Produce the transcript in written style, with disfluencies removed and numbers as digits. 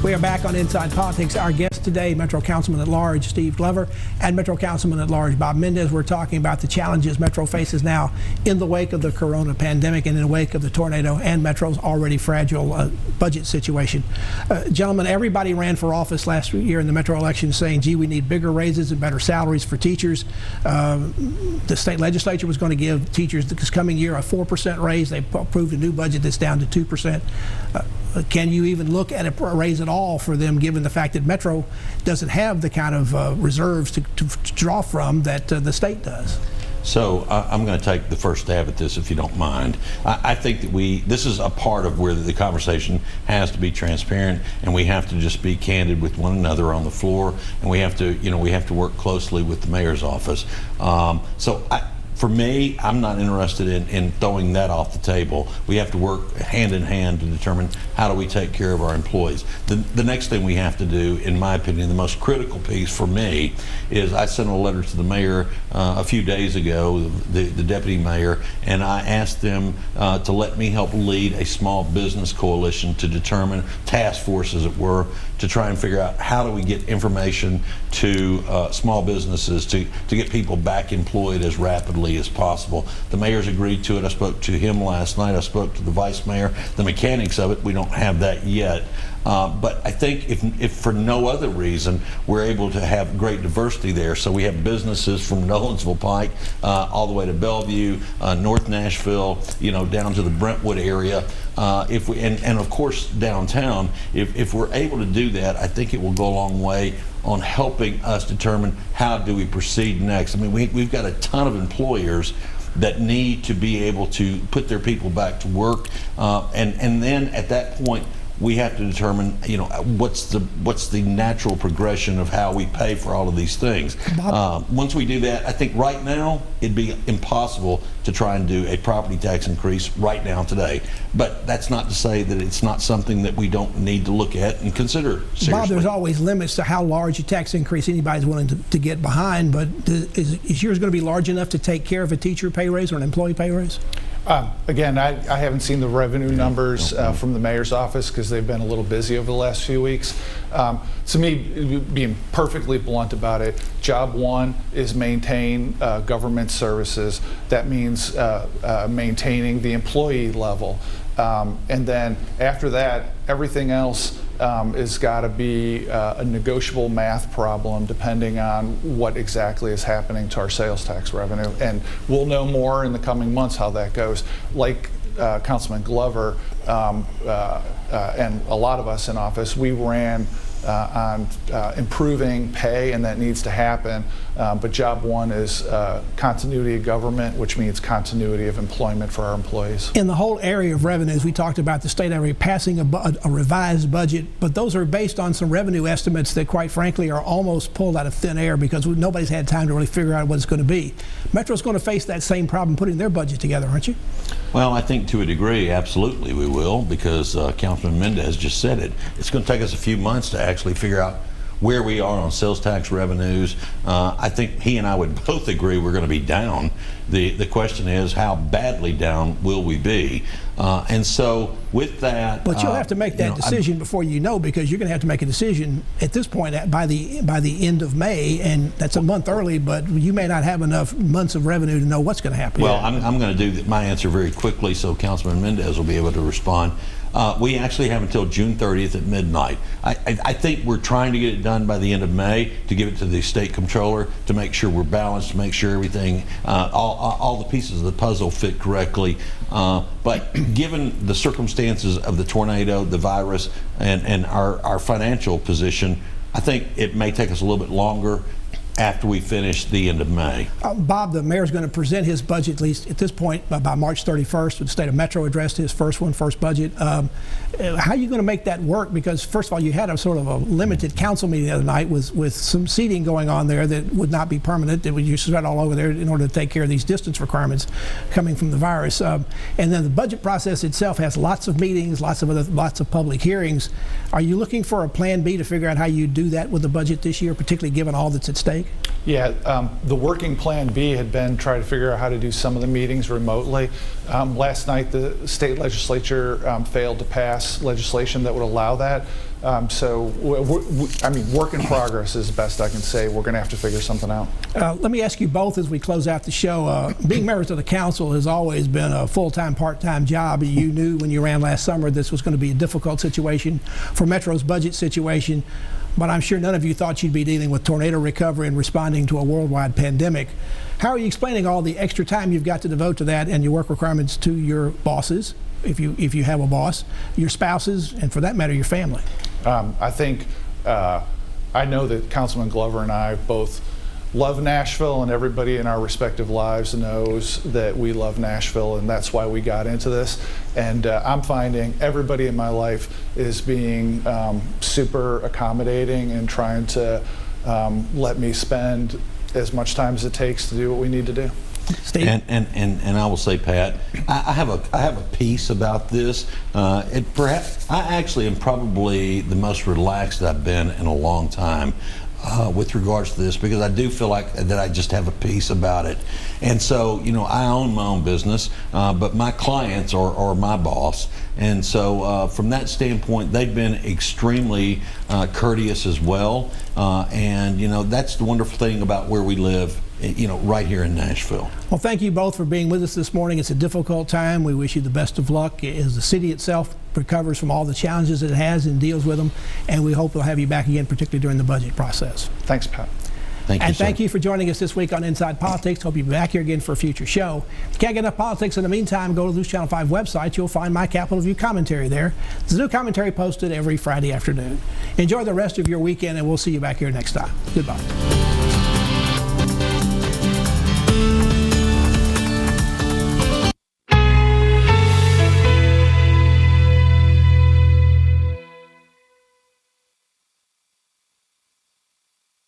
We are back on Inside Politics. Our guest today, Metro Councilman at Large Steve Glover and Metro Councilman at Large Bob Mendes. We're talking about the challenges Metro faces now in the wake of the corona pandemic and in the wake of the tornado and Metro's already fragile budget situation. Gentlemen, everybody ran for office last year in the Metro election saying, gee, we need bigger raises and better salaries for teachers. The state legislature was going to give teachers this coming year a 4% raise. They approved a new budget that's down to 2%. Can you even look at a raise at all for them, given the fact that Metro doesn't have the kind of reserves to draw from that the state does? So I'm going to take the first stab at this, if you don't mind. I think that this is a part of where the conversation has to be transparent, and we have to just be candid with one another on the floor, and we have to work closely with the mayor's office. For me, I'm not interested in throwing that off the table. We have to work hand in hand to determine how do we take care of our employees. The next thing we have to do, in my opinion, the most critical piece for me, is I sent a letter to the mayor a few days ago, the deputy mayor, and I asked them to let me help lead a small business coalition to determine, task force as it were, to try and figure out how do we get information to small businesses to get people back employed as rapidly as possible. The mayor's agreed to it. I spoke to him last night. I spoke to the vice mayor. The mechanics of it, we don't have that yet. But I think if for no other reason, we're able to have great diversity there. So we have businesses from Nolensville Pike all the way to Bellevue, North Nashville, down to the Brentwood area. And of course downtown, if we're able to do that, I think it will go a long way on helping us determine how do we proceed next. I mean, we've got a ton of employers that need to be able to put their people back to work, and then at that point, we have to determine, what's the natural progression of how we pay for all of these things. Once we do that, I think right now it'd be impossible to try and do a property tax increase right now today. But that's not to say that it's not something that we don't need to look at and consider seriously. Bob, there's always limits to how large a tax increase anybody's willing to get behind, but is yours going to be large enough to take care of a teacher pay raise or an employee pay raise? Again, I haven't seen the revenue numbers from the mayor's office because they've been a little busy over the last few weeks. To me, being perfectly blunt about it, job one is maintain government services. That means maintaining the employee level. And then after that, everything else has got to be a negotiable math problem depending on what exactly is happening to our sales tax revenue. And we'll know more in the coming months how that goes. Like Councilman Glover and a lot of us in office, we ran on improving pay, and that needs to happen. But job one is continuity of government, which means continuity of employment for our employees. In the whole area of revenues, we talked about the state already passing a revised budget, but those are based on some revenue estimates that, quite frankly, are almost pulled out of thin air because nobody's had time to really figure out what it's going to be. Metro's going to face that same problem putting their budget together, aren't you? Well, I think to a degree, absolutely we will, because Councilman Mendes just said it. It's going to take us a few months to actually figure out where we are on sales tax revenues. I think he and I would both agree we're going to be down. The question is, how badly down will we be? And so with that, but you'll have to make that decision before because you're going to have to make a decision at this point by the end of May, and that's a month early. But you may not have enough months of revenue to know what's going to happen. Well, I'm going to do my answer very quickly, so Councilman Mendes will be able to respond. We actually have until June 30th at midnight. I think we're trying to get it done by the end of May to give it to the state comptroller to make sure we're balanced, to make sure everything, all the pieces of the puzzle fit correctly. But given the circumstances of the tornado, the virus, and our financial position, I think it may take us a little bit longer after we finish the end of May. Bob, the mayor's going to present his budget, at least at this point, by March 31st. The state of Metro addressed his first budget. How are you going to make that work? Because first of all, you had a sort of a limited council meeting the other night with some seating going on there that would not be permanent, that would you spread all over there in order to take care of these distance requirements coming from the virus. And then the budget process itself has lots of meetings, lots of public hearings. Are you looking for a plan B to figure out how you do that with the budget this year, particularly given all that's at stake? Yeah, the working plan B had been try to figure out how to do some of the meetings remotely. Last night, the state legislature failed to pass legislation that would allow that. So, I mean, work in progress is the best I can say. We're going to have to figure something out. Let me ask you both as we close out the show. Being members of the council has always been a full-time, part-time job. You knew when you ran last summer this was going to be a difficult situation for Metro's budget situation, but I'm sure none of you thought you'd be dealing with tornado recovery and responding to a worldwide pandemic. How are you explaining all the extra time you've got to devote to that and your work requirements to your bosses, if you have a boss, your spouses, and for that matter, your family? I think I know that Councilman Glover and I both love Nashville, and everybody in our respective lives knows that we love Nashville, and that's why we got into this. And I'm finding everybody in my life is being super accommodating and trying to let me spend as much time as it takes to do what we need to do. Steve? And I will say, Pat, I have a piece about this. Perhaps I actually am probably the most relaxed I've been in a long time with regards to this, because I do feel like that I just have a piece about it. And so, you know, I own my own business, but my clients are my boss. And so from that standpoint, they've been extremely courteous as well. And, you know, that's the wonderful thing about where we live, you know, right here in Nashville. Well, thank you both for being with us this morning. It's a difficult time. We wish you the best of luck as the city itself recovers from all the challenges it has and deals with them. And we hope we'll have you back again, particularly during the budget process. Thanks, Pat. Thank you, and sir. thank you for joining us this week on Inside Politics. Hope you'll be back here again for a future show. If you can't get enough politics in the meantime, go to the News Channel 5 website. You'll find my Capitol View commentary there. There's a new commentary posted every Friday afternoon. Enjoy the rest of your weekend, and we'll see you back here next time. Goodbye.